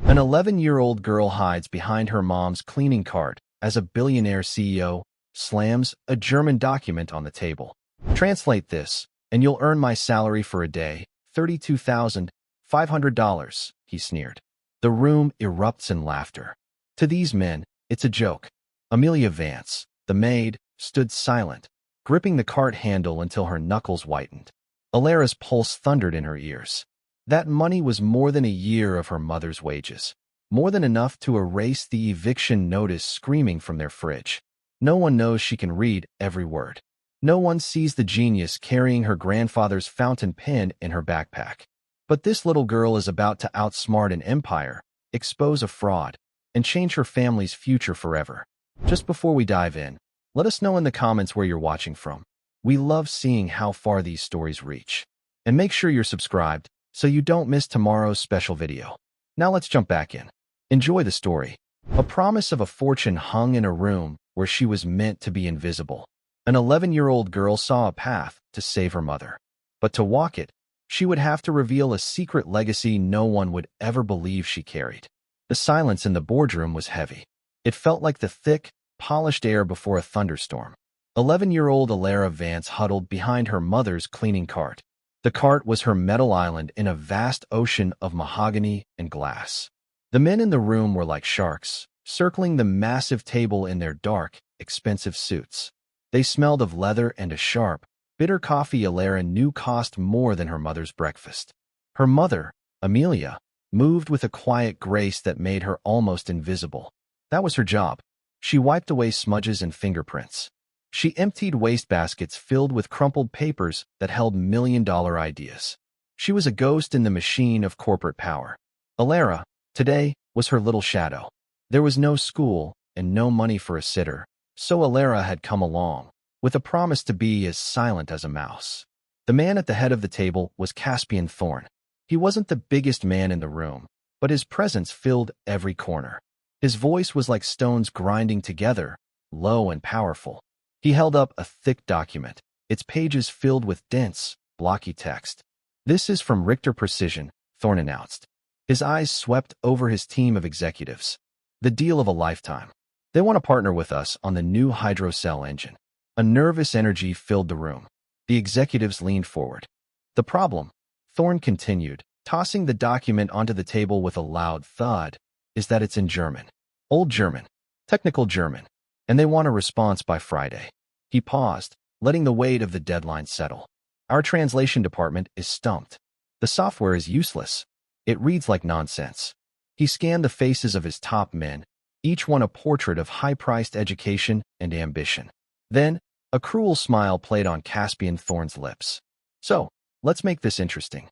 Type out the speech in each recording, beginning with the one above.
An 11-year-old girl hides behind her mom's cleaning cart as a billionaire CEO slams a German document on the table. Translate this, and you'll earn my salary for a day, $32,500, he sneered. The room erupts in laughter. To these men, it's a joke. Amelia Vance, the maid, stood silent, gripping the cart handle until her knuckles whitened. Alara's pulse thundered in her ears. That money was more than a year of her mother's wages, more than enough to erase the eviction notice screaming from their fridge. No one knows she can read every word. No one sees the genius carrying her grandfather's fountain pen in her backpack. But this little girl is about to outsmart an empire, expose a fraud, and change her family's future forever. Just before we dive in, let us know in the comments where you're watching from. We love seeing how far these stories reach. And make sure you're subscribed so you don't miss tomorrow's special video. Now let's jump back in. Enjoy the story. A promise of a fortune hung in a room where she was meant to be invisible. An 11-year-old girl saw a path to save her mother. But to walk it, she would have to reveal a secret legacy no one would ever believe she carried. The silence in the boardroom was heavy. It felt like the thick, polished air before a thunderstorm. 11-year-old Alara Vance huddled behind her mother's cleaning cart. The cart was her metal island in a vast ocean of mahogany and glass. The men in the room were like sharks, circling the massive table in their dark, expensive suits. They smelled of leather and a sharp, bitter coffee Alara knew cost more than her mother's breakfast. Her mother, Amelia, moved with a quiet grace that made her almost invisible. That was her job. She wiped away smudges and fingerprints. She emptied wastebaskets filled with crumpled papers that held million-dollar ideas. She was a ghost in the machine of corporate power. Alara, today, was her little shadow. There was no school and no money for a sitter, so Alara had come along, with a promise to be as silent as a mouse. The man at the head of the table was Caspian Thorne. He wasn't the biggest man in the room, but his presence filled every corner. His voice was like stones grinding together, low and powerful. He held up a thick document, its pages filled with dense, blocky text. "This is from Richter Precision," Thorne announced. His eyes swept over his team of executives. "The deal of a lifetime. They want to partner with us on the new hydrocell engine." A nervous energy filled the room. The executives leaned forward. "The problem," Thorne continued, tossing the document onto the table with a loud thud, "is that it's in German. Old German. Technical German. And they want a response by Friday." He paused, letting the weight of the deadline settle. "Our translation department is stumped. The software is useless. It reads like nonsense." He scanned the faces of his top men, each one a portrait of high-priced education and ambition. Then, a cruel smile played on Caspian Thorne's lips. "So, let's make this interesting."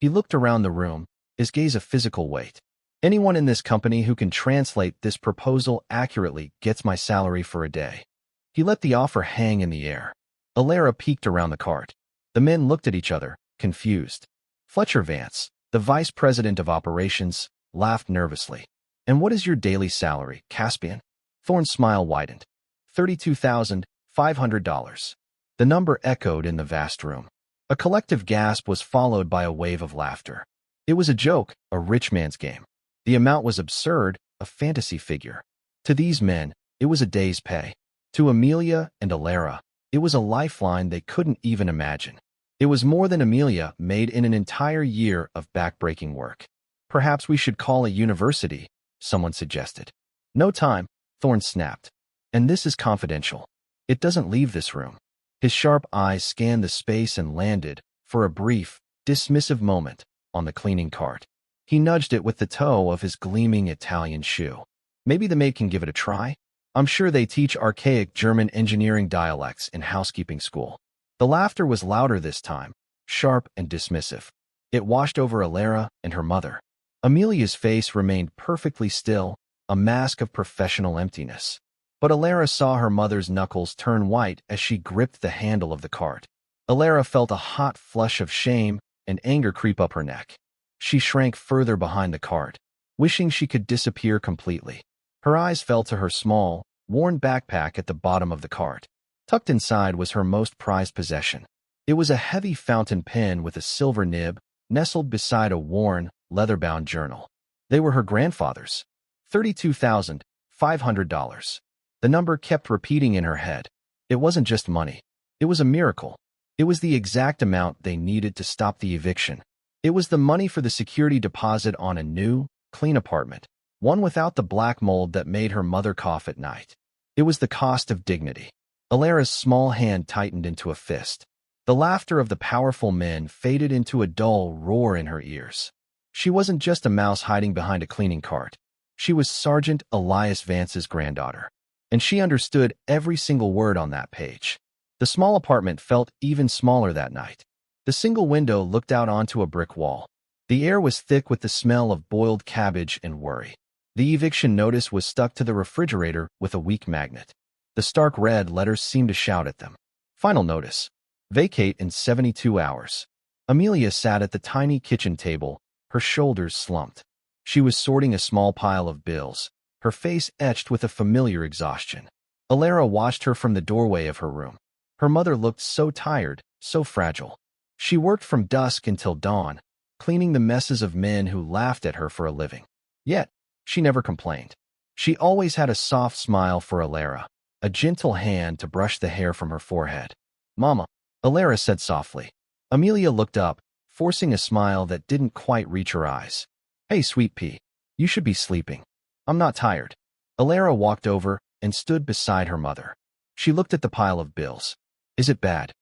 He looked around the room, his gaze a physical weight. "Anyone in this company who can translate this proposal accurately gets my salary for a day." He let the offer hang in the air. Alara peeked around the cart. The men looked at each other, confused. Fletcher Vance, the vice president of operations, laughed nervously. "And what is your daily salary, Caspian?" Thorne's smile widened. $32,500. The number echoed in the vast room. A collective gasp was followed by a wave of laughter. It was a joke, a rich man's game. The amount was absurd, a fantasy figure. To these men, it was a day's pay. To Amelia and Alara, it was a lifeline they couldn't even imagine. It was more than Amelia made in an entire year of backbreaking work. "Perhaps we should call a university," someone suggested. "No time," Thorne snapped. "And this is confidential. It doesn't leave this room." His sharp eyes scanned the space and landed, for a brief, dismissive moment, on the cleaning cart. He nudged it with the toe of his gleaming Italian shoe. "Maybe the maid can give it a try? I'm sure they teach archaic German engineering dialects in housekeeping school." The laughter was louder this time, sharp and dismissive. It washed over Alara and her mother. Amelia's face remained perfectly still, a mask of professional emptiness. But Alara saw her mother's knuckles turn white as she gripped the handle of the cart. Alara felt a hot flush of shame and anger creep up her neck. She shrank further behind the cart, wishing she could disappear completely. Her eyes fell to her small, worn backpack at the bottom of the cart. Tucked inside was her most prized possession. It was a heavy fountain pen with a silver nib, nestled beside a worn, leather-bound journal. They were her grandfather's. $32,500. The number kept repeating in her head. It wasn't just money. It was a miracle. It was the exact amount they needed to stop the eviction. It was the money for the security deposit on a new, clean apartment, one without the black mold that made her mother cough at night. It was the cost of dignity. Alara's small hand tightened into a fist. The laughter of the powerful men faded into a dull roar in her ears. She wasn't just a mouse hiding behind a cleaning cart. She was Sergeant Elias Vance's granddaughter, and she understood every single word on that page. The small apartment felt even smaller that night. The single window looked out onto a brick wall. The air was thick with the smell of boiled cabbage and worry. The eviction notice was stuck to the refrigerator with a weak magnet. The stark red letters seemed to shout at them. Final notice. Vacate in 72 hours. Amelia sat at the tiny kitchen table, her shoulders slumped. She was sorting a small pile of bills, her face etched with a familiar exhaustion. Alara watched her from the doorway of her room. Her mother looked so tired, so fragile. She worked from dusk until dawn, cleaning the messes of men who laughed at her for a living. Yet, she never complained. She always had a soft smile for Alara, a gentle hand to brush the hair from her forehead. "Mama," Alara said softly. Amelia looked up, forcing a smile that didn't quite reach her eyes. "Hey, sweet pea. You should be sleeping." "I'm not tired." Alara walked over and stood beside her mother. She looked at the pile of bills. "Is it bad?"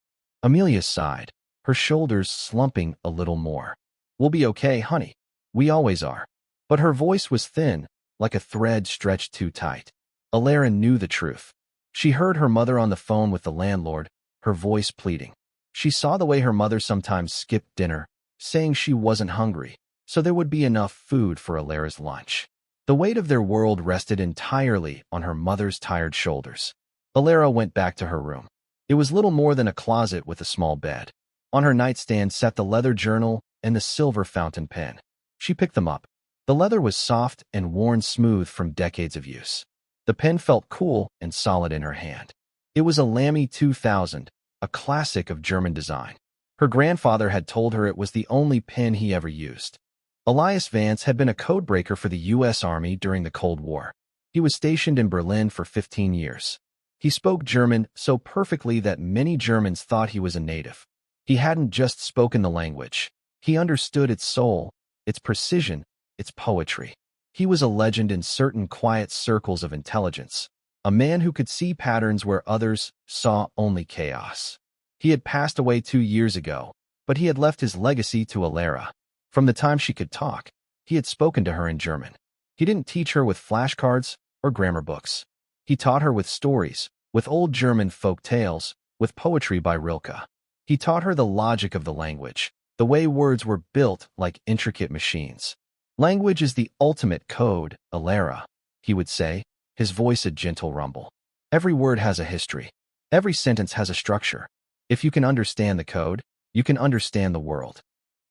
Amelia sighed, her shoulders slumping a little more. "We'll be okay, honey. We always are." But her voice was thin, like a thread stretched too tight. Alara knew the truth. She heard her mother on the phone with the landlord, her voice pleading. She saw the way her mother sometimes skipped dinner, saying she wasn't hungry, so there would be enough food for Alara's lunch. The weight of their world rested entirely on her mother's tired shoulders. Alara went back to her room. It was little more than a closet with a small bed. On her nightstand sat the leather journal and the silver fountain pen. She picked them up. The leather was soft and worn smooth from decades of use. The pen felt cool and solid in her hand. It was a Lamy 2000, a classic of German design. Her grandfather had told her it was the only pen he ever used. Elias Vance had been a codebreaker for the U.S. Army during the Cold War. He was stationed in Berlin for 15 years. He spoke German so perfectly that many Germans thought he was a native. He hadn't just spoken the language. He understood its soul, its precision, its poetry. He was a legend in certain quiet circles of intelligence, a man who could see patterns where others saw only chaos. He had passed away 2 years ago, but he had left his legacy to Alara. From the time she could talk, he had spoken to her in German. He didn't teach her with flashcards or grammar books. He taught her with stories, with old German folk tales, with poetry by Rilke. He taught her the logic of the language, the way words were built like intricate machines. "Language is the ultimate code, Alara," he would say, his voice a gentle rumble. "Every word has a history. Every sentence has a structure. If you can understand the code, you can understand the world."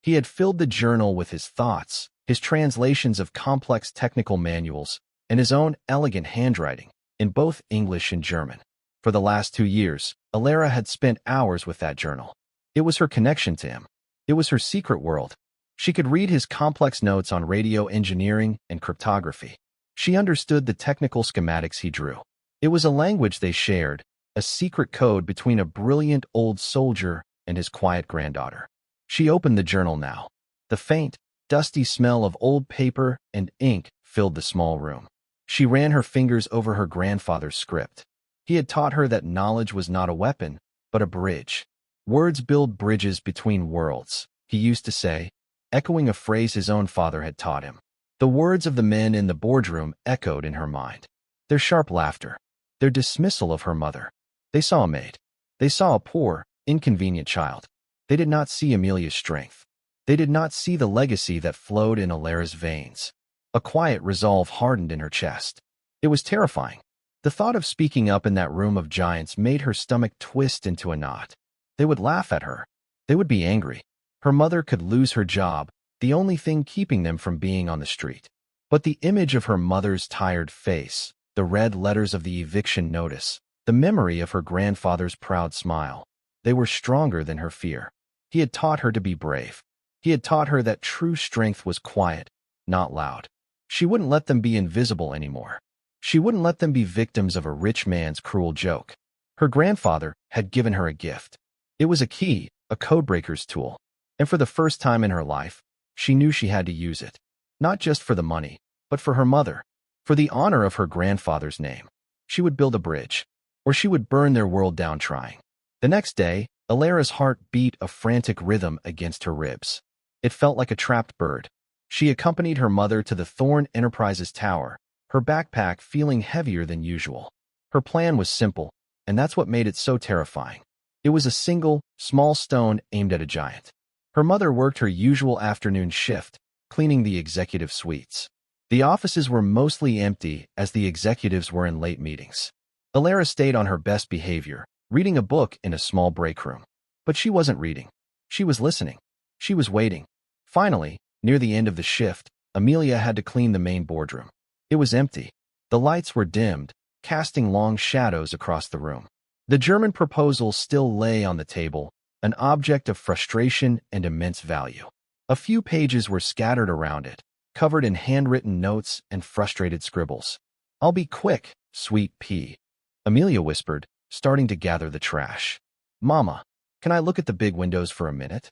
He had filled the journal with his thoughts, his translations of complex technical manuals, and his own elegant handwriting, in both English and German. For the last 2 years, Alara had spent hours with that journal. It was her connection to him. It was her secret world. She could read his complex notes on radio engineering and cryptography. She understood the technical schematics he drew. It was a language they shared, a secret code between a brilliant old soldier and his quiet granddaughter. She opened the journal now. The faint, dusty smell of old paper and ink filled the small room. She ran her fingers over her grandfather's script. He had taught her that knowledge was not a weapon, but a bridge. "Words build bridges between worlds," he used to say, echoing a phrase his own father had taught him. The words of the men in the boardroom echoed in her mind. Their sharp laughter, their dismissal of her mother. They saw a maid. They saw a poor, inconvenient child. They did not see Amelia's strength. They did not see the legacy that flowed in Alara's veins. A quiet resolve hardened in her chest. It was terrifying. The thought of speaking up in that room of giants made her stomach twist into a knot. They would laugh at her. They would be angry. Her mother could lose her job, the only thing keeping them from being on the street. But the image of her mother's tired face, the red letters of the eviction notice, the memory of her grandfather's proud smile, they were stronger than her fear. He had taught her to be brave. He had taught her that true strength was quiet, not loud. She wouldn't let them be invisible anymore. She wouldn't let them be victims of a rich man's cruel joke. Her grandfather had given her a gift. It was a key, a codebreaker's tool. And for the first time in her life, she knew she had to use it. Not just for the money, but for her mother, for the honor of her grandfather's name. She would build a bridge, or she would burn their world down trying. The next day, Alara's heart beat a frantic rhythm against her ribs. It felt like a trapped bird. She accompanied her mother to the Thorn Enterprises tower, her backpack feeling heavier than usual. Her plan was simple, and that's what made it so terrifying. It was a single, small stone aimed at a giant. Her mother worked her usual afternoon shift, cleaning the executive suites. The offices were mostly empty as the executives were in late meetings. Alara stayed on her best behavior, reading a book in a small break room. But she wasn't reading. She was listening. She was waiting. Finally, near the end of the shift, Amelia had to clean the main boardroom. It was empty. The lights were dimmed, casting long shadows across the room. The German proposal still lay on the table, an object of frustration and immense value. A few pages were scattered around it, covered in handwritten notes and frustrated scribbles. "I'll be quick, sweet pea," Amelia whispered, starting to gather the trash. "Mama, can I look at the big windows for a minute?"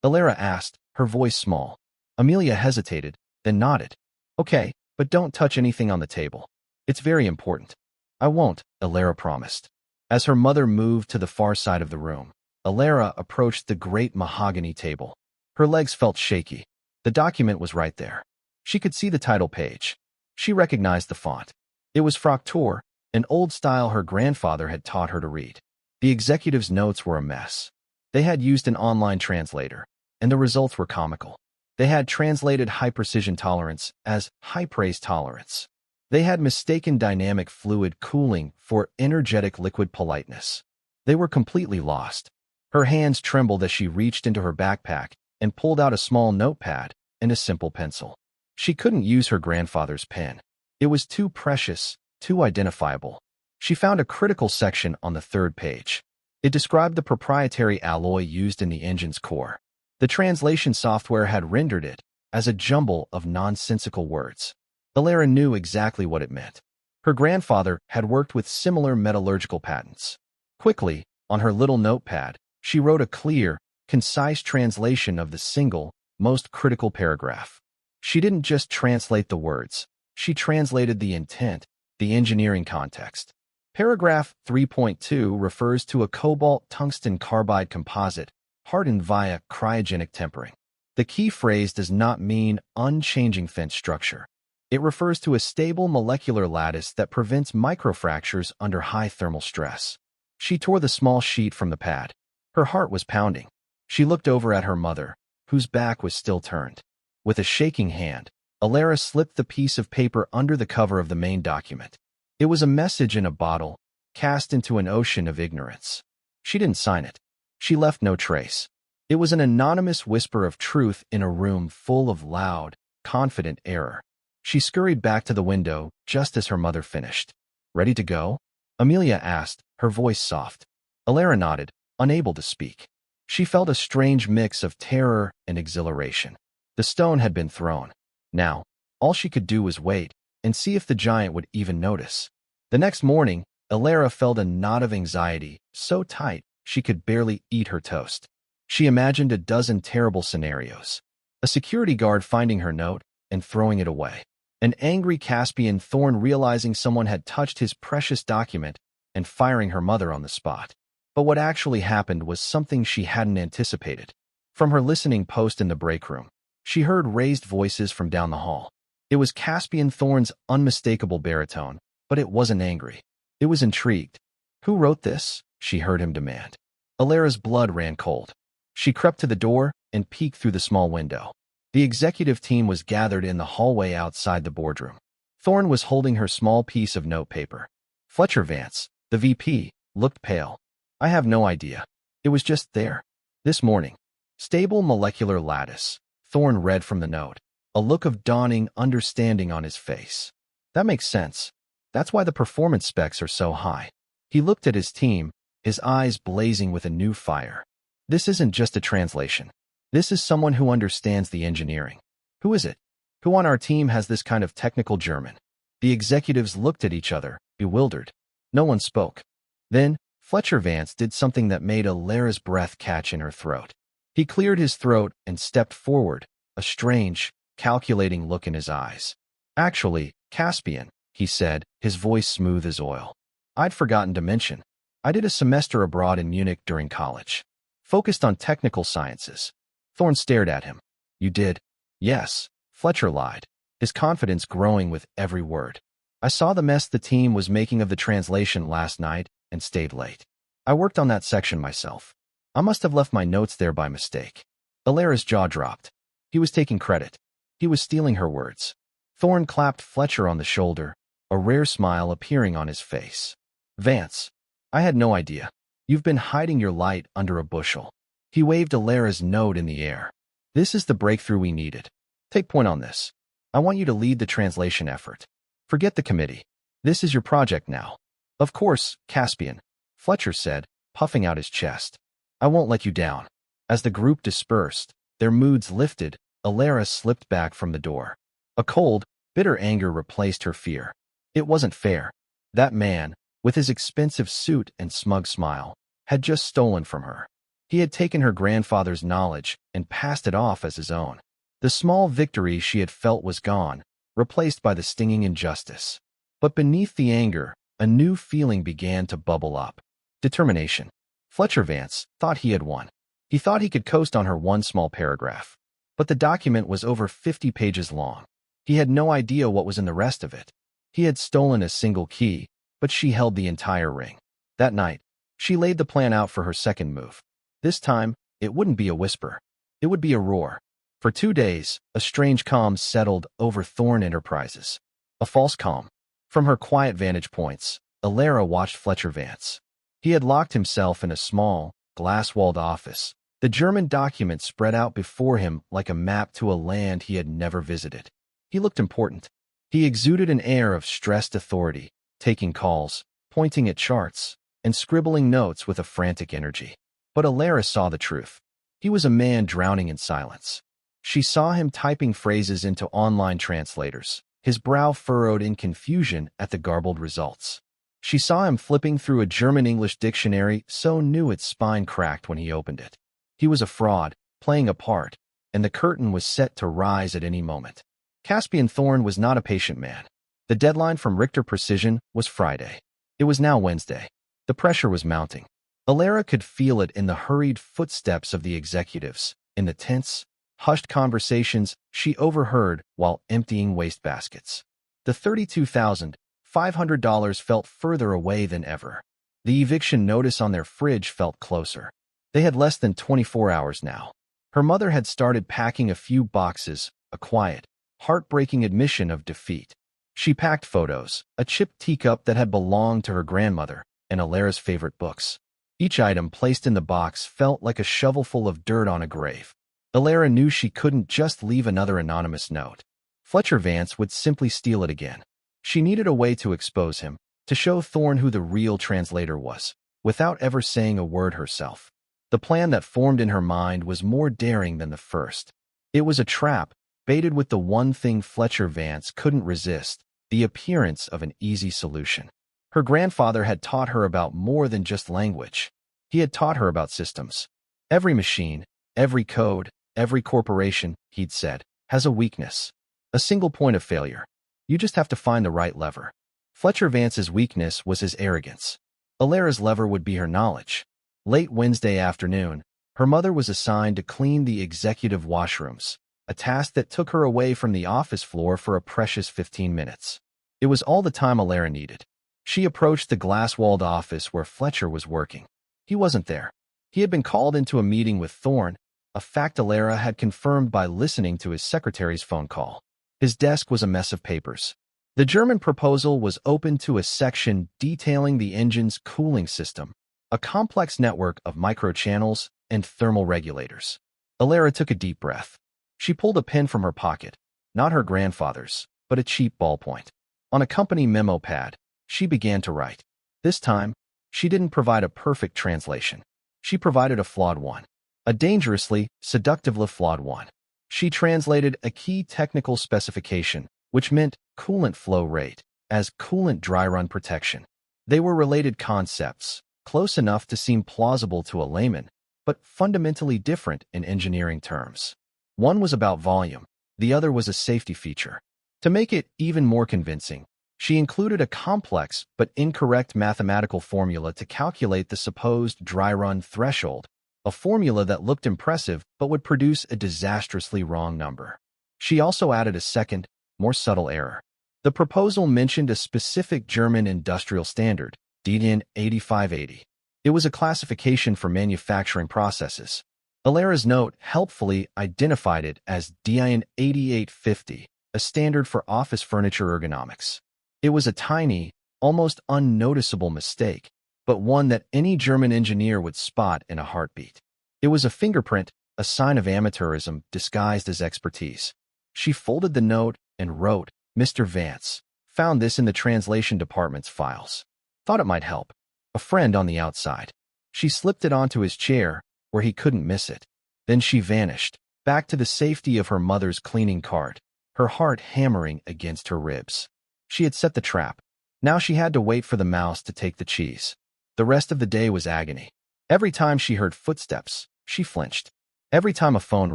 Alara asked, her voice small. Amelia hesitated, then nodded. "Okay, but don't touch anything on the table. It's very important." "I won't," Alara promised. As her mother moved to the far side of the room, Alara approached the great mahogany table. Her legs felt shaky. The document was right there. She could see the title page. She recognized the font. It was Fraktur, an old style her grandfather had taught her to read. The executive's notes were a mess. They had used an online translator, and the results were comical. They had translated high-precision tolerance as high-praise tolerance. They had mistaken dynamic fluid cooling for energetic liquid politeness. They were completely lost. Her hands trembled as she reached into her backpack and pulled out a small notepad and a simple pencil. She couldn't use her grandfather's pen. It was too precious, too identifiable. She found a critical section on the third page. It described the proprietary alloy used in the engine's core. The translation software had rendered it as a jumble of nonsensical words. Alara knew exactly what it meant. Her grandfather had worked with similar metallurgical patents. Quickly, on her little notepad, she wrote a clear, concise translation of the single, most critical paragraph. She didn't just translate the words. She translated the intent, the engineering context. Paragraph 3.2 refers to a cobalt tungsten carbide composite hardened via cryogenic tempering. The key phrase does not mean unchanging fence structure. It refers to a stable molecular lattice that prevents microfractures under high thermal stress. She tore the small sheet from the pad. Her heart was pounding. She looked over at her mother, whose back was still turned. With a shaking hand, Alara slipped the piece of paper under the cover of the main document. It was a message in a bottle, cast into an ocean of ignorance. She didn't sign it. She left no trace. It was an anonymous whisper of truth in a room full of loud, confident error. She scurried back to the window just as her mother finished. "Ready to go?" Amelia asked, her voice soft. Alara nodded, unable to speak. She felt a strange mix of terror and exhilaration. The stone had been thrown. Now, all she could do was wait and see if the giant would even notice. The next morning, Alara felt a knot of anxiety so tight she could barely eat her toast. She imagined a dozen terrible scenarios. A security guard finding her note and throwing it away. An angry Caspian Thorn realizing someone had touched his precious document and firing her mother on the spot. But what actually happened was something she hadn't anticipated. From her listening post in the break room, she heard raised voices from down the hall. It was Caspian Thorn's unmistakable baritone, but it wasn't angry. It was intrigued. "Who wrote this?" she heard him demand. Alara's blood ran cold. She crept to the door and peeked through the small window. The executive team was gathered in the hallway outside the boardroom. Thorn was holding her small piece of notepaper. Fletcher Vance, the VP, looked pale. "I have no idea. It was just there. This morning." "Stable molecular lattice," Thorn read from the note, a look of dawning understanding on his face. "That makes sense. That's why the performance specs are so high." He looked at his team, his eyes blazing with a new fire. "This isn't just a translation. This is someone who understands the engineering." "Who is it?" Who on our team has this kind of technical German? The executives looked at each other, bewildered. No one spoke. Then, Fletcher Vance did something that made Alara's breath catch in her throat. He cleared his throat and stepped forward, a strange, calculating look in his eyes. Actually, Caspian, he said, his voice smooth as oil. I'd forgotten to mention. I did a semester abroad in Munich during college. Focused on technical sciences. Thorne stared at him. You did? Yes, Fletcher lied, his confidence growing with every word. I saw the mess the team was making of the translation last night and stayed late. I worked on that section myself. I must have left my notes there by mistake. Alara's jaw dropped. He was taking credit. He was stealing her words. Thorne clapped Fletcher on the shoulder, a rare smile appearing on his face. Vance, I had no idea. You've been hiding your light under a bushel. He waved Alara's note in the air. This is the breakthrough we needed. Take point on this. I want you to lead the translation effort. Forget the committee. This is your project now. Of course, Caspian, Fletcher said, puffing out his chest. I won't let you down. As the group dispersed, their moods lifted, Alara slipped back from the door. A cold, bitter anger replaced her fear. It wasn't fair. That man, with his expensive suit and smug smile, had just stolen from her. He had taken her grandfather's knowledge and passed it off as his own. The small victory she had felt was gone, replaced by the stinging injustice. But beneath the anger, a new feeling began to bubble up. Determination. Fletcher Vance thought he had won. He thought he could coast on her one small paragraph. But the document was over 50 pages long. He had no idea what was in the rest of it. He had stolen a single key, but she held the entire ring. That night, she laid the plan out for her second move. This time, it wouldn't be a whisper. It would be a roar. For 2 days, a strange calm settled over Thorne Enterprises. A false calm. From her quiet vantage points, Alara watched Fletcher Vance. He had locked himself in a small, glass-walled office. The German document spread out before him like a map to a land he had never visited. He looked important. He exuded an air of stressed authority, taking calls, pointing at charts, and scribbling notes with a frantic energy. But Alara saw the truth. He was a man drowning in silence. She saw him typing phrases into online translators, his brow furrowed in confusion at the garbled results. She saw him flipping through a German-English dictionary so new its spine cracked when he opened it. He was a fraud, playing a part, and the curtain was set to rise at any moment. Caspian Thorne was not a patient man. The deadline from Richter Precision was Friday. It was now Wednesday. The pressure was mounting. Alara could feel it in the hurried footsteps of the executives, in the tense, hushed conversations she overheard while emptying wastebaskets. The $32,500 felt further away than ever. The eviction notice on their fridge felt closer. They had less than 24 hours now. Her mother had started packing a few boxes, a quiet, heartbreaking admission of defeat. She packed photos, a chipped teacup that had belonged to her grandmother, and Alara's favorite books. Each item placed in the box felt like a shovelful of dirt on a grave. Alara knew she couldn't just leave another anonymous note. Fletcher Vance would simply steal it again. She needed a way to expose him, to show Thorne who the real translator was, without ever saying a word herself. The plan that formed in her mind was more daring than the first. It was a trap, baited with the one thing Fletcher Vance couldn't resist, the appearance of an easy solution. Her grandfather had taught her about more than just language. He had taught her about systems. Every machine, every code, every corporation, he'd said, has a weakness. A single point of failure. You just have to find the right lever. Fletcher Vance's weakness was his arrogance. Alara's lever would be her knowledge. Late Wednesday afternoon, her mother was assigned to clean the executive washrooms, a task that took her away from the office floor for a precious 15 minutes. It was all the time Alara needed. She approached the glass-walled office where Fletcher was working. He wasn't there. He had been called into a meeting with Thorne, a fact Alara had confirmed by listening to his secretary's phone call. His desk was a mess of papers. The German proposal was open to a section detailing the engine's cooling system, a complex network of microchannels and thermal regulators. Alara took a deep breath. She pulled a pen from her pocket, not her grandfather's, but a cheap ballpoint. On a company memo pad, she began to write. This time, she didn't provide a perfect translation. She provided a flawed one. A dangerously, seductively flawed one. She translated a key technical specification, which meant coolant flow rate, as coolant dry run protection. They were related concepts, close enough to seem plausible to a layman, but fundamentally different in engineering terms. One was about volume, the other was a safety feature. To make it even more convincing, she included a complex but incorrect mathematical formula to calculate the supposed dry run threshold, a formula that looked impressive but would produce a disastrously wrong number. She also added a second, more subtle error. The proposal mentioned a specific German industrial standard, DIN 8580. It was a classification for manufacturing processes. Alera's note helpfully identified it as DIN 8850, a standard for office furniture ergonomics. It was a tiny, almost unnoticeable mistake, but one that any German engineer would spot in a heartbeat. It was a fingerprint, a sign of amateurism disguised as expertise. She folded the note and wrote, "Mr. Vance, found this in the translation department's files. Thought it might help. A friend on the outside." She slipped it onto his chair, where he couldn't miss it. Then she vanished, back to the safety of her mother's cleaning cart, her heart hammering against her ribs. She had set the trap. Now she had to wait for the mouse to take the cheese. The rest of the day was agony. Every time she heard footsteps, she flinched. Every time a phone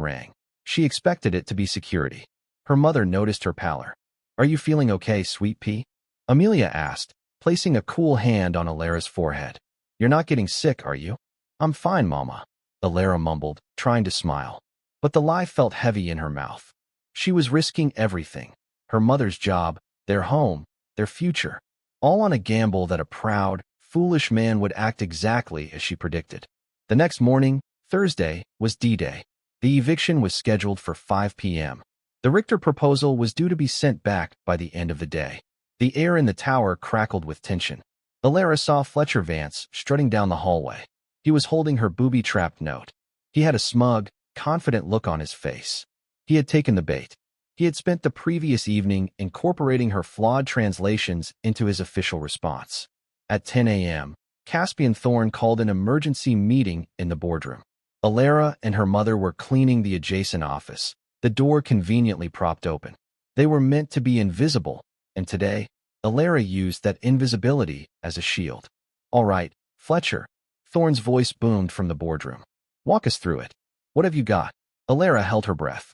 rang, she expected it to be security. Her mother noticed her pallor. "Are you feeling okay, sweet pea?" Amelia asked, placing a cool hand on Alera's forehead. "You're not getting sick, are you?" "I'm fine, Mama," Alera mumbled, trying to smile. But the lie felt heavy in her mouth. She was risking everything, her mother's job, their home, their future, all on a gamble that a proud, foolish man would act exactly as she predicted. The next morning, Thursday, was D-Day. The eviction was scheduled for 5 p.m. The Richter proposal was due to be sent back by the end of the day. The air in the tower crackled with tension. Alera saw Fletcher Vance strutting down the hallway. He was holding her booby-trapped note. He had a smug, confident look on his face. He had taken the bait. He had spent the previous evening incorporating her flawed translations into his official response. At 10 a.m., Caspian Thorne called an emergency meeting in the boardroom. Alera and her mother were cleaning the adjacent office, the door conveniently propped open. They were meant to be invisible, and today, Alera used that invisibility as a shield. "All right, Fletcher," Thorne's voice boomed from the boardroom. "Walk us through it. What have you got?" Alera held her breath.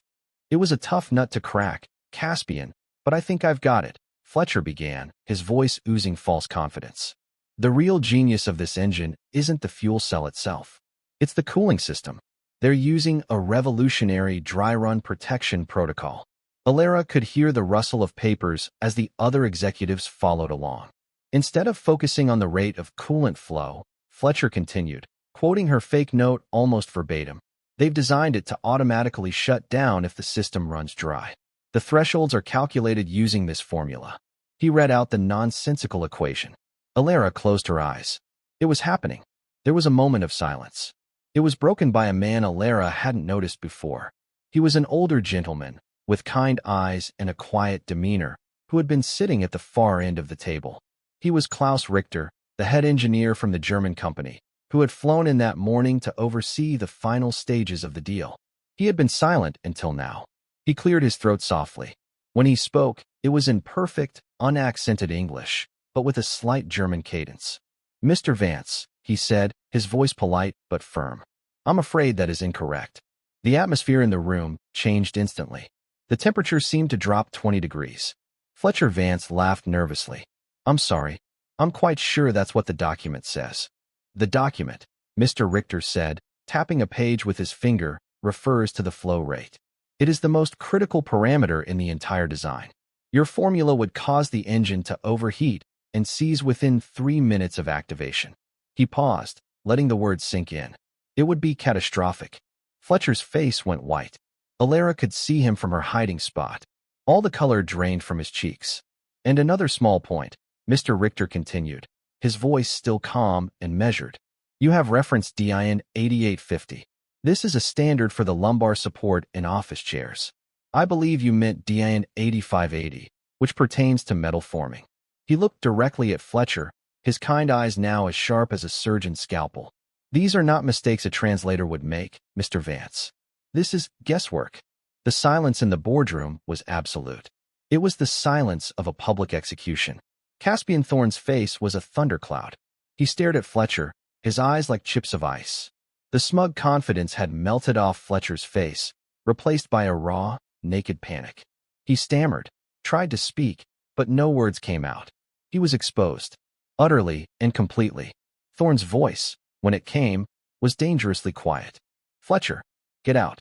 "It was a tough nut to crack, Caspian, but I think I've got it," Fletcher began, his voice oozing false confidence. "The real genius of this engine isn't the fuel cell itself. It's the cooling system. They're using a revolutionary dry run protection protocol." Alera could hear the rustle of papers as the other executives followed along. Instead of focusing on the rate of coolant flow, Fletcher continued, quoting her fake note almost verbatim. "They've designed it to automatically shut down if the system runs dry. The thresholds are calculated using this formula." He read out the nonsensical equation. Alera closed her eyes. It was happening. There was a moment of silence. It was broken by a man Alera hadn't noticed before. He was an older gentleman, with kind eyes and a quiet demeanor, who had been sitting at the far end of the table. He was Klaus Richter, the head engineer from the German company, who had flown in that morning to oversee the final stages of the deal. He had been silent until now. He cleared his throat softly. When he spoke, it was in perfect, unaccented English, but with a slight German cadence. "Mr. Vance," he said, his voice polite but firm. "I'm afraid that is incorrect." The atmosphere in the room changed instantly. The temperature seemed to drop 20 degrees. Fletcher Vance laughed nervously. "I'm sorry. I'm quite sure that's what the document says." "The document," Mr. Richter said, tapping a page with his finger, refers to the flow rate. "It is the most critical parameter in the entire design. Your formula would cause the engine to overheat and seize within 3 minutes of activation." He paused, letting the words sink in. "It would be catastrophic." Fletcher's face went white. Alera could see him from her hiding spot. All the color drained from his cheeks. "And another small point," Mr. Richter continued, his voice still calm and measured. "You have referenced DIN 8850. This is a standard for the lumbar support in office chairs. I believe you meant DIN 8580, which pertains to metal forming." He looked directly at Fletcher, his kind eyes now as sharp as a surgeon's scalpel. "These are not mistakes a translator would make, Mr. Vance. This is guesswork. The silence in the boardroom was absolute. It was the silence of a public execution. Caspian Thorne's face was a thundercloud. He stared at Fletcher, his eyes like chips of ice. The smug confidence had melted off Fletcher's face, replaced by a raw, naked panic. He stammered, tried to speak, but no words came out. He was exposed, utterly and completely. Thorne's voice, when it came, was dangerously quiet. "Fletcher, get out."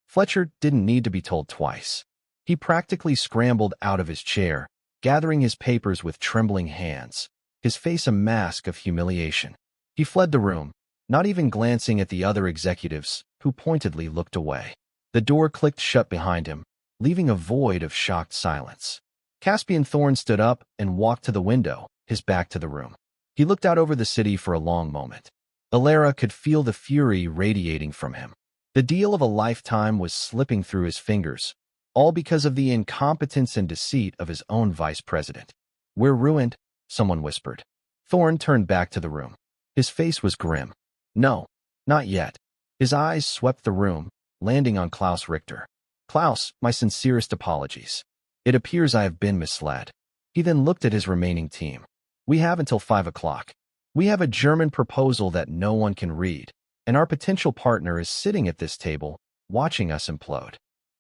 Fletcher didn't need to be told twice. He practically scrambled out of his chair, gathering his papers with trembling hands, his face a mask of humiliation. He fled the room, not even glancing at the other executives, who pointedly looked away. The door clicked shut behind him, leaving a void of shocked silence. Caspian Thorne stood up and walked to the window, his back to the room. He looked out over the city for a long moment. Alara could feel the fury radiating from him. The deal of a lifetime was slipping through his fingers, all because of the incompetence and deceit of his own vice president. "We're ruined," someone whispered. Thorne turned back to the room. His face was grim. "No, not yet." His eyes swept the room, landing on Klaus Richter. "Klaus, my sincerest apologies. It appears I have been misled." He then looked at his remaining team. "We have until 5 o'clock. We have a German proposal that no one can read, and our potential partner is sitting at this table, watching us implode."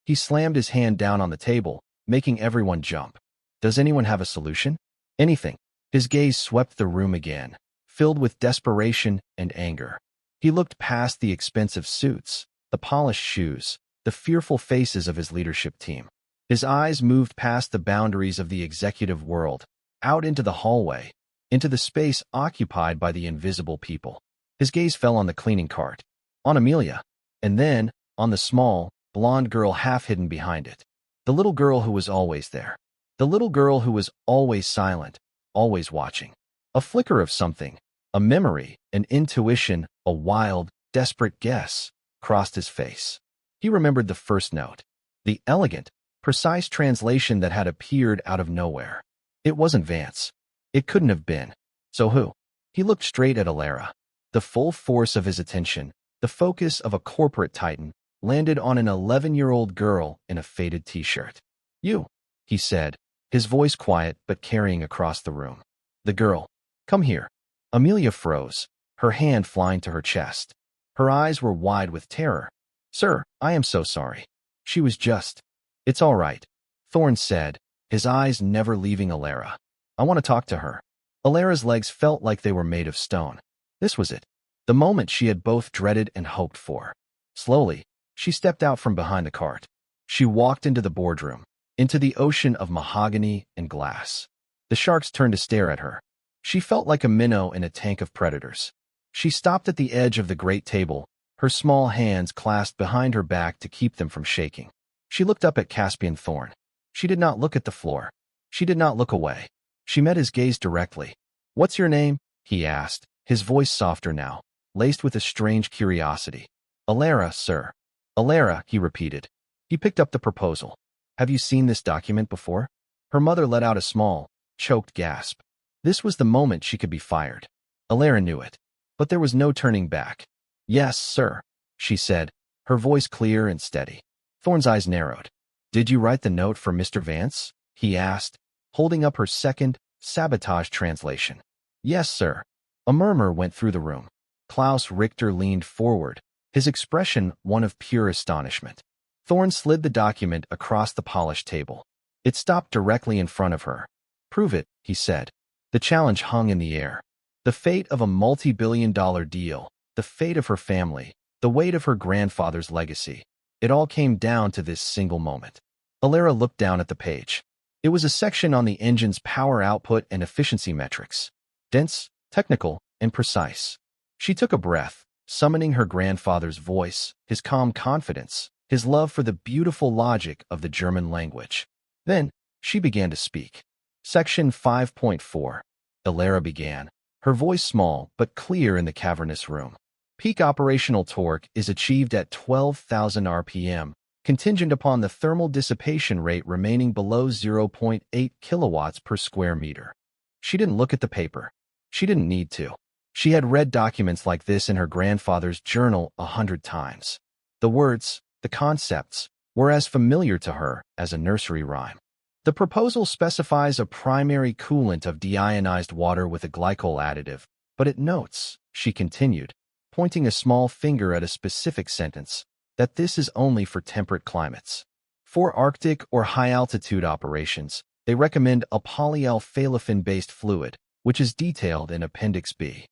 He slammed his hand down on the table, making everyone jump. "Does anyone have a solution? Anything?" His gaze swept the room again, filled with desperation and anger. He looked past the expensive suits, the polished shoes, the fearful faces of his leadership team. His eyes moved past the boundaries of the executive world, out into the hallway, into the space occupied by the invisible people. His gaze fell on the cleaning cart, on Amelia, and then on the small, blonde girl half hidden behind it. The little girl who was always there. The little girl who was always silent, always watching. A flicker of something, a memory, an intuition, a wild, desperate guess, crossed his face. He remembered the first note, the elegant, precise translation that had appeared out of nowhere. It wasn't Vance. It couldn't have been. So who? He looked straight at Alara. The full force of his attention, the focus of a corporate titan, landed on an 11-year-old girl in a faded t-shirt. "You," he said, his voice quiet but carrying across the room. The girl. "Come here." Amelia froze, her hand flying to her chest. Her eyes were wide with terror. "Sir, I am so sorry. She was just—" "It's all right," Thorne said, his eyes never leaving Alara. "I want to talk to her." Alara's legs felt like they were made of stone. This was it, the moment she had both dreaded and hoped for. Slowly, she stepped out from behind the cart. She walked into the boardroom, into the ocean of mahogany and glass. The sharks turned to stare at her. She felt like a minnow in a tank of predators. She stopped at the edge of the great table, her small hands clasped behind her back to keep them from shaking. She looked up at Caspian Thorne. She did not look at the floor. She did not look away. She met his gaze directly. "What's your name?" he asked, his voice softer now, laced with a strange curiosity. "Alara, sir." "Alara," he repeated. He picked up the proposal. "Have you seen this document before?" Her mother let out a small, choked gasp. This was the moment she could be fired. Alara knew it, but there was no turning back. "Yes, sir," she said, her voice clear and steady. Thorne's eyes narrowed. "Did you write the note for Mr. Vance?" he asked, holding up her second, sabotage translation. "Yes, sir." A murmur went through the room. Klaus Richter leaned forward, his expression one of pure astonishment. Thorne slid the document across the polished table. It stopped directly in front of her. "Prove it," he said. The challenge hung in the air. The fate of a multi-billion-dollar deal, the fate of her family, the weight of her grandfather's legacy. It all came down to this single moment. Alara looked down at the page. It was a section on the engine's power output and efficiency metrics. Dense, technical, and precise. She took a breath, summoning her grandfather's voice, his calm confidence, his love for the beautiful logic of the German language. Then, she began to speak. Section 5.4. Alara began, her voice small but clear in the cavernous room. Peak operational torque is achieved at 12,000 RPM, contingent upon the thermal dissipation rate remaining below 0.8 kilowatts per square meter. She didn't look at the paper. She didn't need to. She had read documents like this in her grandfather's journal 100 times. The words, the concepts, were as familiar to her as a nursery rhyme. The proposal specifies a primary coolant of deionized water with a glycol additive, but it notes, she continued, pointing a small finger at a specific sentence, that this is only for temperate climates. For Arctic or high-altitude operations, they recommend a polyalphalafin-based fluid, which is detailed in Appendix B.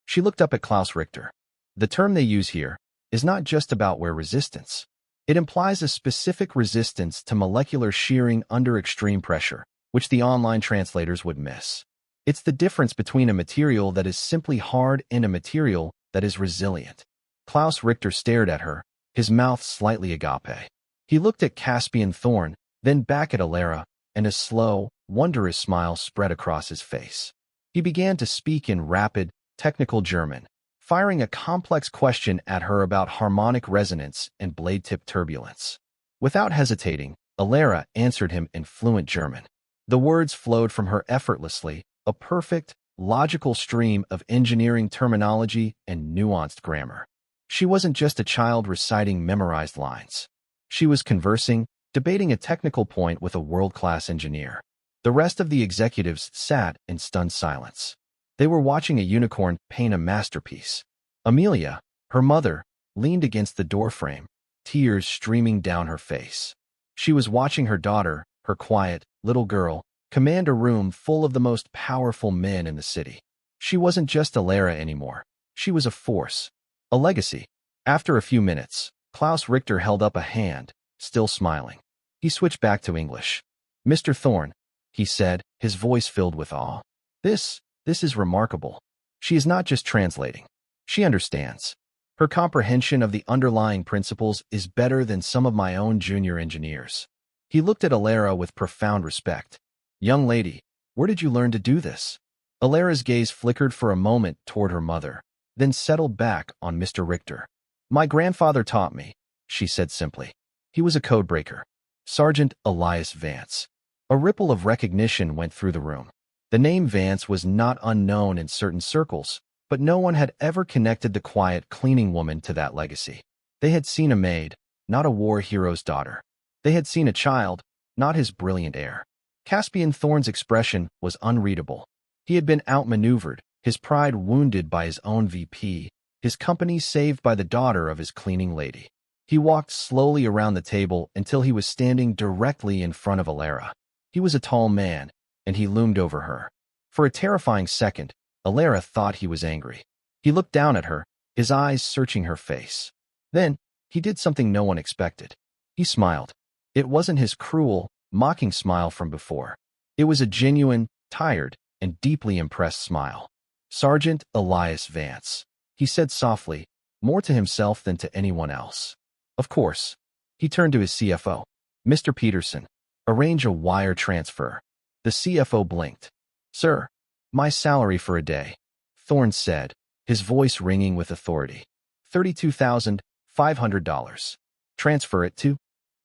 She looked up at Klaus Richter. The term they use here is not just about wear resistance. It implies a specific resistance to molecular shearing under extreme pressure, which the online translators would miss. It's the difference between a material that is simply hard and a material that is resilient. Klaus Richter stared at her, his mouth slightly agape. He looked at Caspian Thorn, then back at Alara, and a slow, wondrous smile spread across his face. He began to speak in rapid, technical German, firing a complex question at her about harmonic resonance and blade-tip turbulence. Without hesitating, Alara answered him in fluent German. The words flowed from her effortlessly, a perfect, logical stream of engineering terminology and nuanced grammar. She wasn't just a child reciting memorized lines. She was conversing, debating a technical point with a world-class engineer. The rest of the executives sat in stunned silence. They were watching a unicorn paint a masterpiece. Amelia, her mother, leaned against the doorframe, tears streaming down her face. She was watching her daughter, her quiet, little girl, command a room full of the most powerful men in the city. She wasn't just Alara anymore. She was a force, a legacy. After a few minutes, Klaus Richter held up a hand, still smiling. He switched back to English. "Mr. Thorne," he said, his voice filled with awe. This is remarkable. She is not just translating. She understands. Her comprehension of the underlying principles is better than some of my own junior engineers." He looked at Alara with profound respect. "Young lady, where did you learn to do this?" Alara's gaze flickered for a moment toward her mother, then settled back on Mr. Richter. "My grandfather taught me," she said simply. "He was a codebreaker. Sergeant Elias Vance." A ripple of recognition went through the room. The name Vance was not unknown in certain circles, but no one had ever connected the quiet cleaning woman to that legacy. They had seen a maid, not a war hero's daughter. They had seen a child, not his brilliant heir. Caspian Thorne's expression was unreadable. He had been outmaneuvered, his pride wounded by his own VP, his company saved by the daughter of his cleaning lady. He walked slowly around the table until he was standing directly in front of Alara. He was a tall man, and he loomed over her. For a terrifying second, Alara thought he was angry. He looked down at her, his eyes searching her face. Then, he did something no one expected. He smiled. It wasn't his cruel, mocking smile from before. It was a genuine, tired, and deeply impressed smile. "Sergeant Elias Vance," he said softly, more to himself than to anyone else. "Of course." He turned to his CFO. "Mr. Peterson, arrange a wire transfer." The CFO blinked. "Sir, my salary for a day," Thorne said, his voice ringing with authority. $32,500. Transfer it to?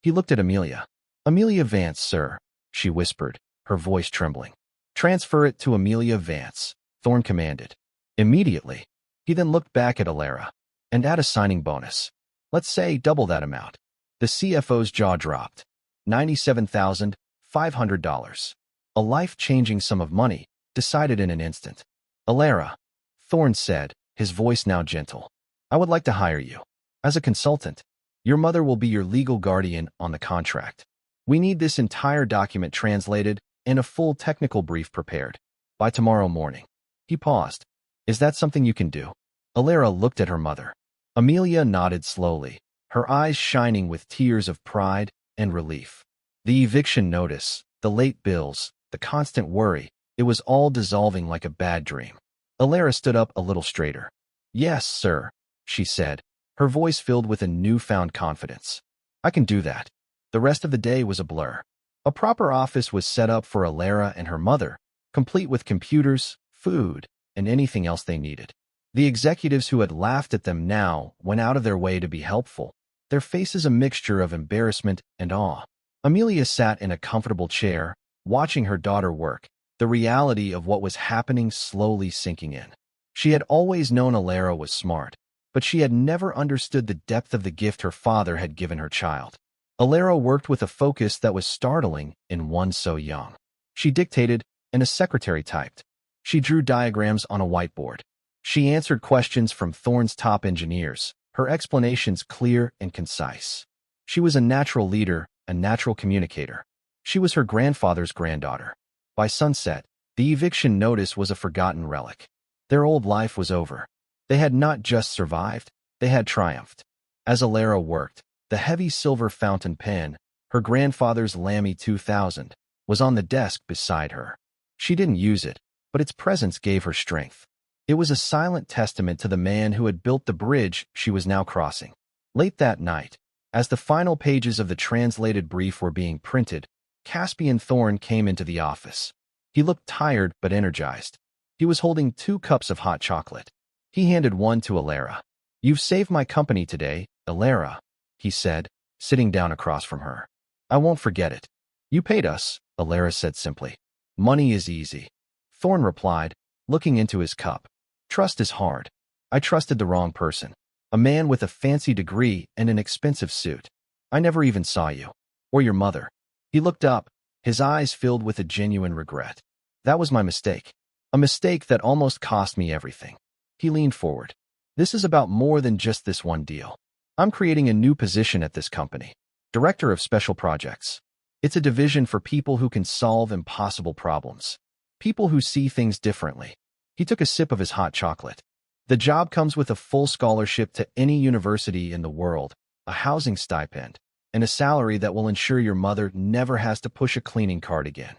He looked at Amelia. "Amelia Vance, sir," she whispered, her voice trembling. "Transfer it to Amelia Vance," Thorne commanded. Immediately, he then looked back at Alara. "And add a signing bonus. Let's say double that amount." The CFO's jaw dropped. $97,500. A life-changing sum of money, decided in an instant. "Alara," Thorne said, his voice now gentle, "I would like to hire you. As a consultant, your mother will be your legal guardian on the contract. We need this entire document translated and a full technical brief prepared by tomorrow morning." He paused. "Is that something you can do?" Alara looked at her mother. Amelia nodded slowly, her eyes shining with tears of pride and relief. The eviction notice, the late bills, the constant worry, it was all dissolving like a bad dream. Alara stood up a little straighter. "Yes, sir," she said, her voice filled with a newfound confidence. "I can do that." The rest of the day was a blur. A proper office was set up for Alara and her mother, complete with computers, food, and anything else they needed. The executives who had laughed at them now went out of their way to be helpful, their faces a mixture of embarrassment and awe. Amelia sat in a comfortable chair, watching her daughter work, the reality of what was happening slowly sinking in. She had always known Alara was smart, but she had never understood the depth of the gift her father had given her child. Alara worked with a focus that was startling in one so young. She dictated, and a secretary typed. She drew diagrams on a whiteboard. She answered questions from Thorne's top engineers, her explanations clear and concise. She was a natural leader, a natural communicator. She was her grandfather's granddaughter. By sunset, the eviction notice was a forgotten relic. Their old life was over. They had not just survived, they had triumphed. As Alara worked, the heavy silver fountain pen, her grandfather's Lamy 2000, was on the desk beside her. She didn't use it, but its presence gave her strength. It was a silent testament to the man who had built the bridge she was now crossing. Late that night, as the final pages of the translated brief were being printed, Caspian Thorne came into the office. He looked tired but energized. He was holding 2 cups of hot chocolate. He handed one to Alara. "You've saved my company today, Alara," he said, sitting down across from her. "I won't forget it." "You paid us," Alara said simply. "Money is easy." Thorne replied, looking into his cup. "Trust is hard. I trusted the wrong person. A man with a fancy degree and an expensive suit. I never even saw you. Or your mother." He looked up, his eyes filled with a genuine regret. "That was my mistake. A mistake that almost cost me everything." He leaned forward. "This is about more than just this one deal. I'm creating a new position at this company. Director of Special Projects. It's a division for people who can solve impossible problems. People who see things differently." He took a sip of his hot chocolate. "The job comes with a full scholarship to any university in the world, a housing stipend, and a salary that will ensure your mother never has to push a cleaning cart again."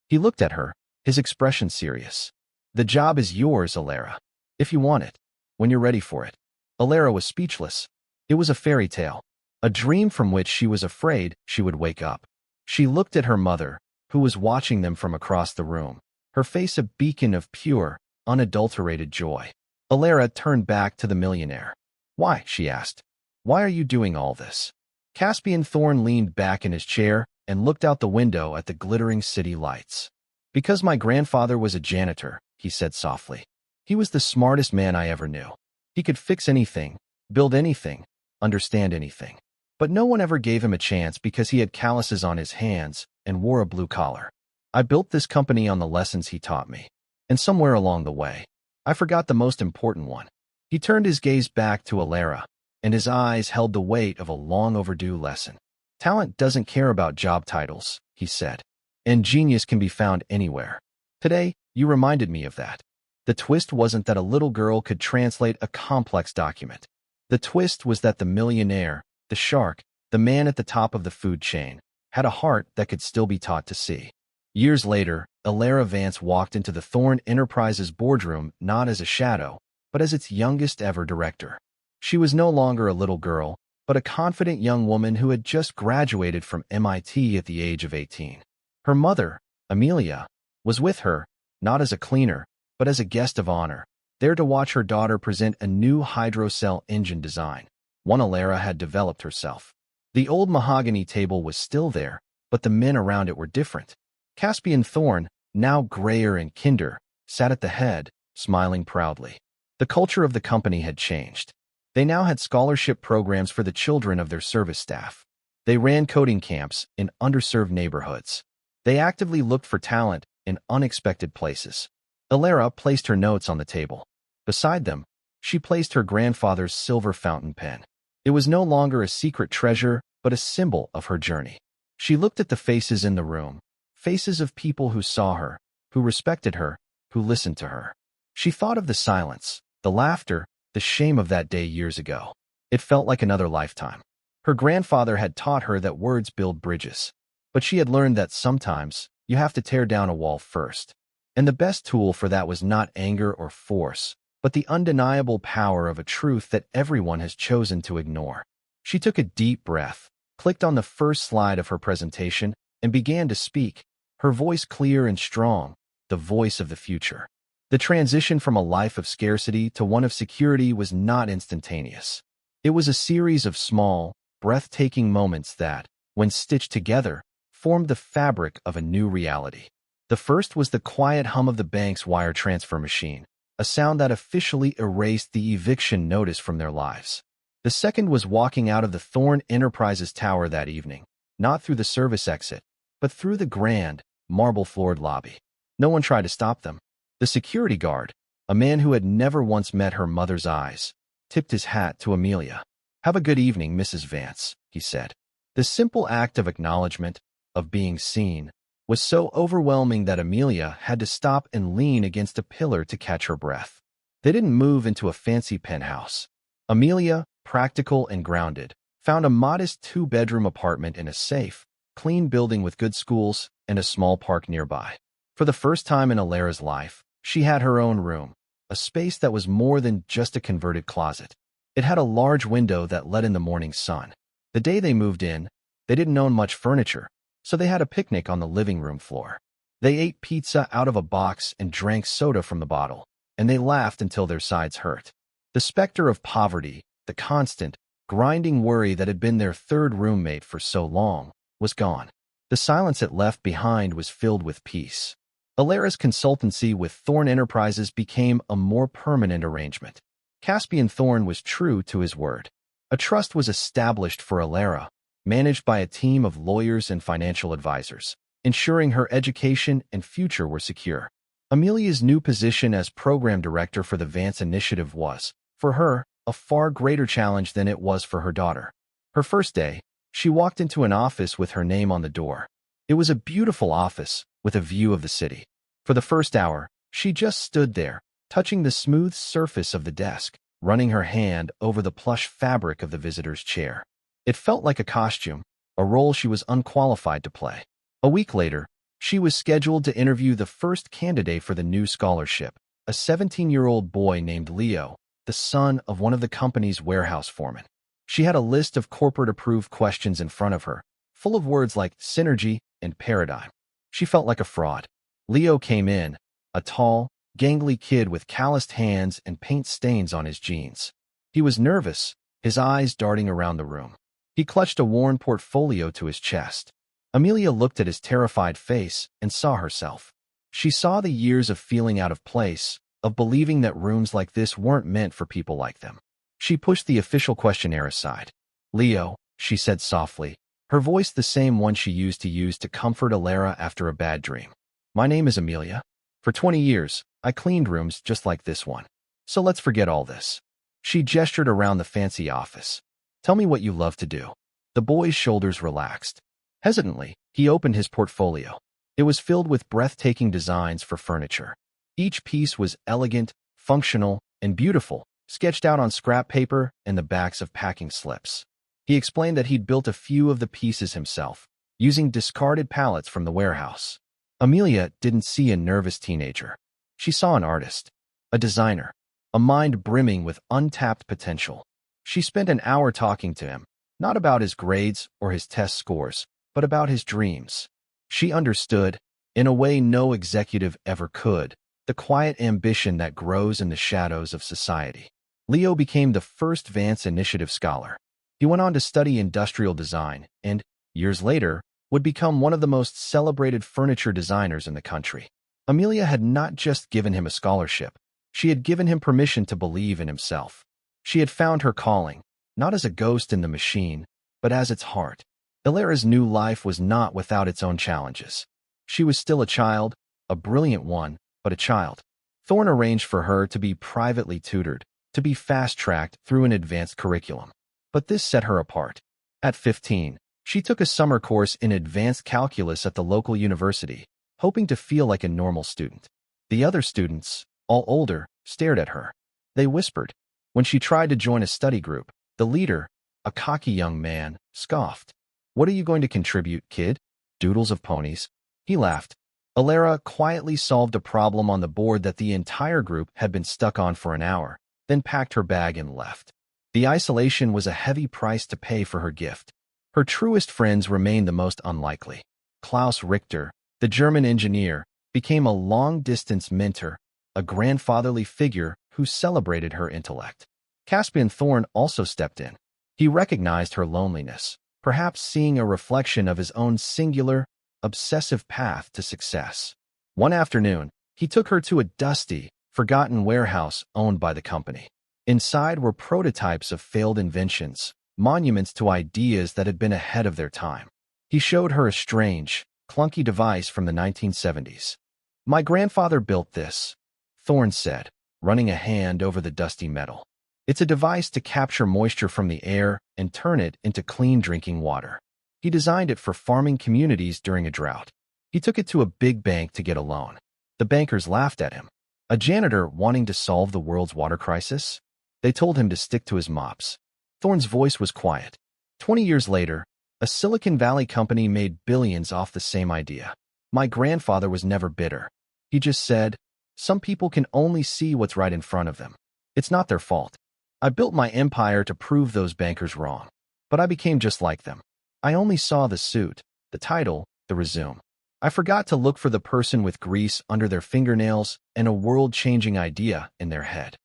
He looked at her, his expression serious. "The job is yours, Alara. If you want it. When you're ready for it." Alara was speechless. It was a fairy tale, a dream from which she was afraid she would wake up. She looked at her mother, who was watching them from across the room, her face a beacon of pure, unadulterated joy. Alara turned back to the millionaire. "Why?" she asked. "Why are you doing all this?" Caspian Thorne leaned back in his chair and looked out the window at the glittering city lights. "Because my grandfather was a janitor," he said softly. "He was the smartest man I ever knew. He could fix anything, build anything, understand anything. But no one ever gave him a chance because he had calluses on his hands and wore a blue collar. I built this company on the lessons he taught me. And somewhere along the way, I forgot the most important one." He turned his gaze back to Alara, and his eyes held the weight of a long overdue lesson. "Talent doesn't care about job titles," he said. "And genius can be found anywhere. Today, you reminded me of that." The twist wasn't that a little girl could translate a complex document. The twist was that the millionaire, the shark, the man at the top of the food chain, had a heart that could still be taught to see. Years later, Alara Vance walked into the Thorne Enterprises boardroom not as a shadow, but as its youngest ever director. She was no longer a little girl, but a confident young woman who had just graduated from MIT at the age of 18. Her mother, Amelia, was with her, not as a cleaner, but as a guest of honor, there to watch her daughter present a new hydrocell engine design, one Alara had developed herself. The old mahogany table was still there, but the men around it were different. Caspian Thorne, now grayer and kinder, sat at the head, smiling proudly. The culture of the company had changed. They now had scholarship programs for the children of their service staff. They ran coding camps in underserved neighborhoods. They actively looked for talent in unexpected places. Alara placed her notes on the table. Beside them, she placed her grandfather's silver fountain pen. It was no longer a secret treasure, but a symbol of her journey. She looked at the faces in the room, faces of people who saw her, who respected her, who listened to her. She thought of the silence, the laughter, the shame of that day years ago. It felt like another lifetime. Her grandfather had taught her that words build bridges, but she had learned that sometimes you have to tear down a wall first. And the best tool for that was not anger or force, but the undeniable power of a truth that everyone has chosen to ignore. She took a deep breath, clicked on the first slide of her presentation, and began to speak, her voice clear and strong, the voice of the future. The transition from a life of scarcity to one of security was not instantaneous. It was a series of small, breathtaking moments that, when stitched together, formed the fabric of a new reality. The first was the quiet hum of the bank's wire transfer machine, a sound that officially erased the eviction notice from their lives. The second was walking out of the Thorn Enterprises tower that evening, not through the service exit, but through the grand, marble-floored lobby. No one tried to stop them. The security guard, a man who had never once met her mother's eyes, tipped his hat to Amelia. "Have a good evening, Mrs. Vance," he said. The simple act of acknowledgement, of being seen, was so overwhelming that Amelia had to stop and lean against a pillar to catch her breath. They didn't move into a fancy penthouse. Amelia, practical and grounded, found a modest two-bedroom apartment in a safe, clean building with good schools and a small park nearby. For the first time in Alara's life, she had her own room, a space that was more than just a converted closet. It had a large window that let in the morning sun. The day they moved in, they didn't own much furniture, so they had a picnic on the living room floor. They ate pizza out of a box and drank soda from the bottle, and they laughed until their sides hurt. The specter of poverty, the constant, grinding worry that had been their third roommate for so long, was gone. The silence it left behind was filled with peace. Alara's consultancy with Thorn Enterprises became a more permanent arrangement. Caspian Thorn was true to his word. A trust was established for Alara, managed by a team of lawyers and financial advisors, ensuring her education and future were secure. Amelia's new position as program director for the Vance Initiative was, for her, a far greater challenge than it was for her daughter. Her first day, she walked into an office with her name on the door. It was a beautiful office with a view of the city. For the first hour, she just stood there, touching the smooth surface of the desk, running her hand over the plush fabric of the visitor's chair. It felt like a costume, a role she was unqualified to play. A week later, she was scheduled to interview the first candidate for the new scholarship, a 17-year-old boy named Leo, the son of one of the company's warehouse foremen. She had a list of corporate-approved questions in front of her, full of words like synergy and paradigm. She felt like a fraud. Leo came in, a tall, gangly kid with calloused hands and paint stains on his jeans. He was nervous, his eyes darting around the room. He clutched a worn portfolio to his chest. Amelia looked at his terrified face and saw herself. She saw the years of feeling out of place, of believing that rooms like this weren't meant for people like them. She pushed the official questionnaire aside. "Leo," she said softly, her voice the same one she used to comfort Alara after a bad dream. "My name is Amelia. For 20 years, I cleaned rooms just like this one. So let's forget all this." She gestured around the fancy office. "Tell me what you love to do." The boy's shoulders relaxed. Hesitantly, he opened his portfolio. It was filled with breathtaking designs for furniture. Each piece was elegant, functional, and beautiful, sketched out on scrap paper and the backs of packing slips. He explained that he'd built a few of the pieces himself, using discarded pallets from the warehouse. Amelia didn't see a nervous teenager. She saw an artist, a designer, a mind brimming with untapped potential. She spent an hour talking to him, not about his grades or his test scores, but about his dreams. She understood, in a way no executive ever could, the quiet ambition that grows in the shadows of society. Leo became the first Vance Initiative scholar. He went on to study industrial design and, years later, would become one of the most celebrated furniture designers in the country. Amelia had not just given him a scholarship. She had given him permission to believe in himself. She had found her calling, not as a ghost in the machine, but as its heart. Alara's new life was not without its own challenges. She was still a child, a brilliant one, but a child. Thorne arranged for her to be privately tutored, to be fast-tracked through an advanced curriculum. But this set her apart. At 15, she took a summer course in advanced calculus at the local university, hoping to feel like a normal student. The other students, all older, stared at her. They whispered. When she tried to join a study group, the leader, a cocky young man, scoffed. "What are you going to contribute, kid? Doodles of ponies?" He laughed. Alara quietly solved a problem on the board that the entire group had been stuck on for an hour, then packed her bag and left. The isolation was a heavy price to pay for her gift. Her truest friends remained the most unlikely. Klaus Richter, the German engineer, became a long-distance mentor, a grandfatherly figure who celebrated her intellect. Caspian Thorn also stepped in. He recognized her loneliness, perhaps seeing a reflection of his own singular, obsessive path to success. One afternoon, he took her to a dusty, forgotten warehouse owned by the company. Inside were prototypes of failed inventions, monuments to ideas that had been ahead of their time. He showed her a strange, clunky device from the 1970s. "My grandfather built this," Thorne said, running a hand over the dusty metal. "It's a device to capture moisture from the air and turn it into clean drinking water. He designed it for farming communities during a drought. He took it to a big bank to get a loan. The bankers laughed at him. A janitor wanting to solve the world's water crisis? They told him to stick to his mops." Thorne's voice was quiet. 20 years later, a Silicon Valley company made billions off the same idea. My grandfather was never bitter. He just said, "Some people can only see what's right in front of them. It's not their fault. I built my empire to prove those bankers wrong. But I became just like them. I only saw the suit, the title, the resume. I forgot to look for the person with grease under their fingernails and a world-changing idea in their head."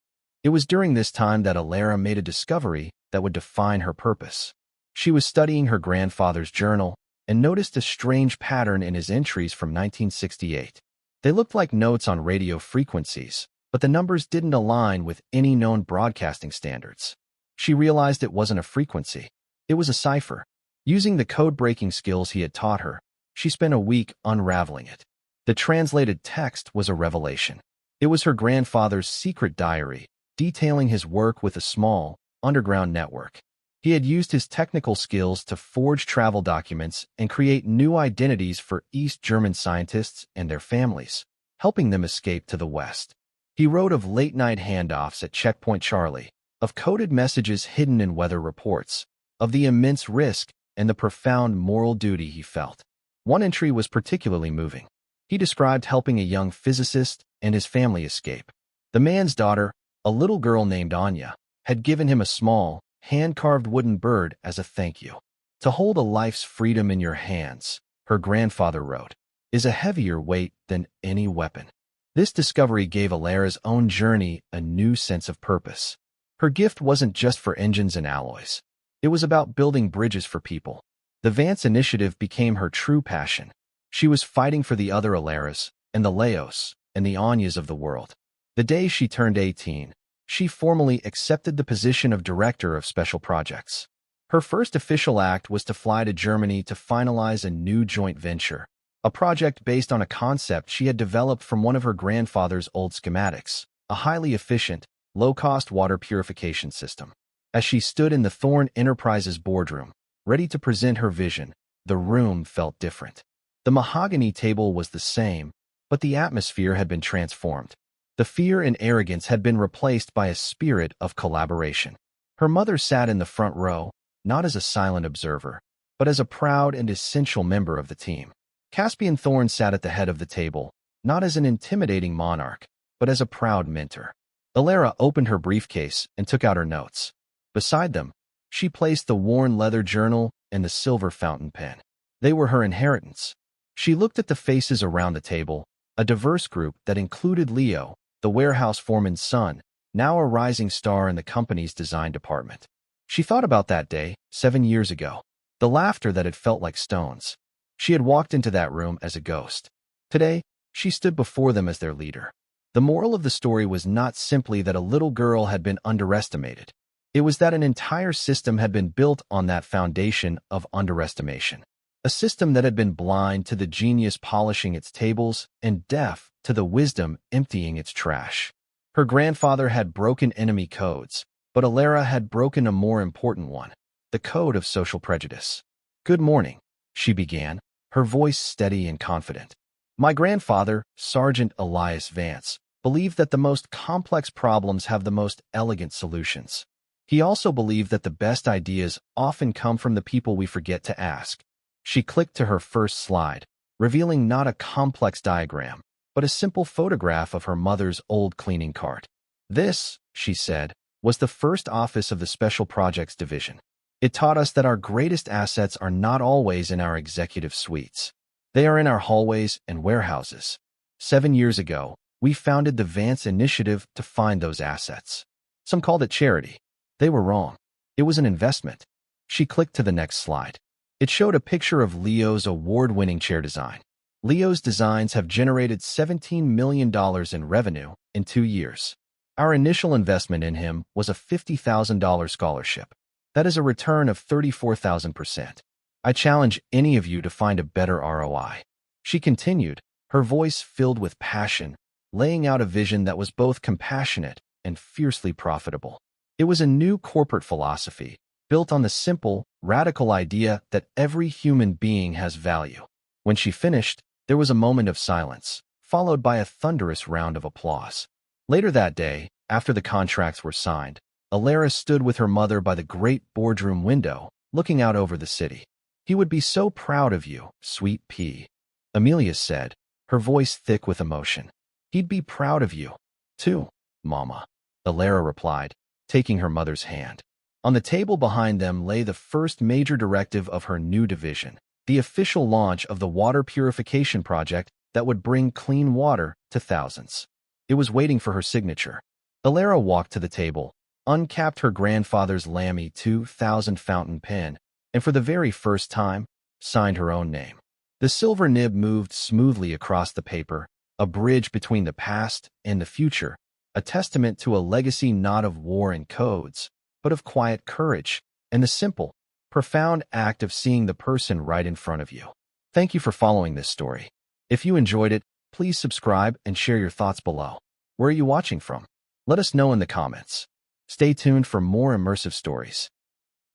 It was during this time that Alara made a discovery that would define her purpose. She was studying her grandfather's journal and noticed a strange pattern in his entries from 1968. They looked like notes on radio frequencies, but the numbers didn't align with any known broadcasting standards. She realized it wasn't a frequency. It was a cipher. Using the code-breaking skills he had taught her, she spent a week unraveling it. The translated text was a revelation. It was her grandfather's secret diary, detailing his work with a small, underground network. He had used his technical skills to forge travel documents and create new identities for East German scientists and their families, helping them escape to the West. He wrote of late-night handoffs at Checkpoint Charlie, of coded messages hidden in weather reports, of the immense risk and the profound moral duty he felt. One entry was particularly moving. He described helping a young physicist and his family escape. The man's daughter, a little girl named Anya, had given him a small, hand-carved wooden bird as a thank you. "To hold a life's freedom in your hands," her grandfather wrote, "is a heavier weight than any weapon." This discovery gave Alara's own journey a new sense of purpose. Her gift wasn't just for engines and alloys. It was about building bridges for people. The Vance Initiative became her true passion. She was fighting for the other Alaras, and the Leos, and the Anyas of the world. The day she turned 18, she formally accepted the position of Director of Special Projects. Her first official act was to fly to Germany to finalize a new joint venture, a project based on a concept she had developed from one of her grandfather's old schematics, a highly efficient, low-cost water purification system. As she stood in the Thorne Enterprises boardroom, ready to present her vision, the room felt different. The mahogany table was the same, but the atmosphere had been transformed. The fear and arrogance had been replaced by a spirit of collaboration. Her mother sat in the front row, not as a silent observer, but as a proud and essential member of the team. Caspian Thorne sat at the head of the table, not as an intimidating monarch, but as a proud mentor. Alara opened her briefcase and took out her notes. Beside them, she placed the worn leather journal and the silver fountain pen. They were her inheritance. She looked at the faces around the table, a diverse group that included Leo, the warehouse foreman's son, now a rising star in the company's design department. She thought about that day, 7 years ago, the laughter that had felt like stones. She had walked into that room as a ghost. Today, she stood before them as their leader. The moral of the story was not simply that a little girl had been underestimated. It was that an entire system had been built on that foundation of underestimation. A system that had been blind to the genius polishing its tables and deaf to the wisdom emptying its trash. Her grandfather had broken enemy codes, but Alara had broken a more important one, the code of social prejudice. "Good morning," she began, her voice steady and confident. "My grandfather, Sergeant Elias Vance, believed that the most complex problems have the most elegant solutions. He also believed that the best ideas often come from the people we forget to ask." She clicked to her first slide, revealing not a complex diagram, but a simple photograph of her mother's old cleaning cart. "This," she said, "was the first office of the Special Projects Division. It taught us that our greatest assets are not always in our executive suites. They are in our hallways and warehouses. 7 years ago, we founded the Vance Initiative to find those assets. Some called it charity. They were wrong. It was an investment." She clicked to the next slide. It showed a picture of Leo's award-winning chair design. Leo's designs have generated $17 million in revenue in 2 years. Our initial investment in him was a $50,000 scholarship. That is a return of 34,000%. I challenge any of you to find a better ROI. She continued, her voice filled with passion, laying out a vision that was both compassionate and fiercely profitable. It was a new corporate philosophy, built on the simple, radical idea that every human being has value. When she finished, there was a moment of silence, followed by a thunderous round of applause. Later that day, after the contracts were signed, Alara stood with her mother by the great boardroom window, looking out over the city. "He would be so proud of you, sweet pea," Amelia said, her voice thick with emotion. "He'd be proud of you, too, Mama," Alara replied, taking her mother's hand. On the table behind them lay the first major directive of her new division, the official launch of the water purification project that would bring clean water to thousands. It was waiting for her signature. Alara walked to the table, uncapped her grandfather's Lamy 2000 fountain pen, and for the very first time, signed her own name. The silver nib moved smoothly across the paper, a bridge between the past and the future, a testament to a legacy not of war and codes, but of quiet courage and the simple, profound act of seeing the person right in front of you. Thank you for following this story. If you enjoyed it, please subscribe and share your thoughts below. Where are you watching from? Let us know in the comments. Stay tuned for more immersive stories.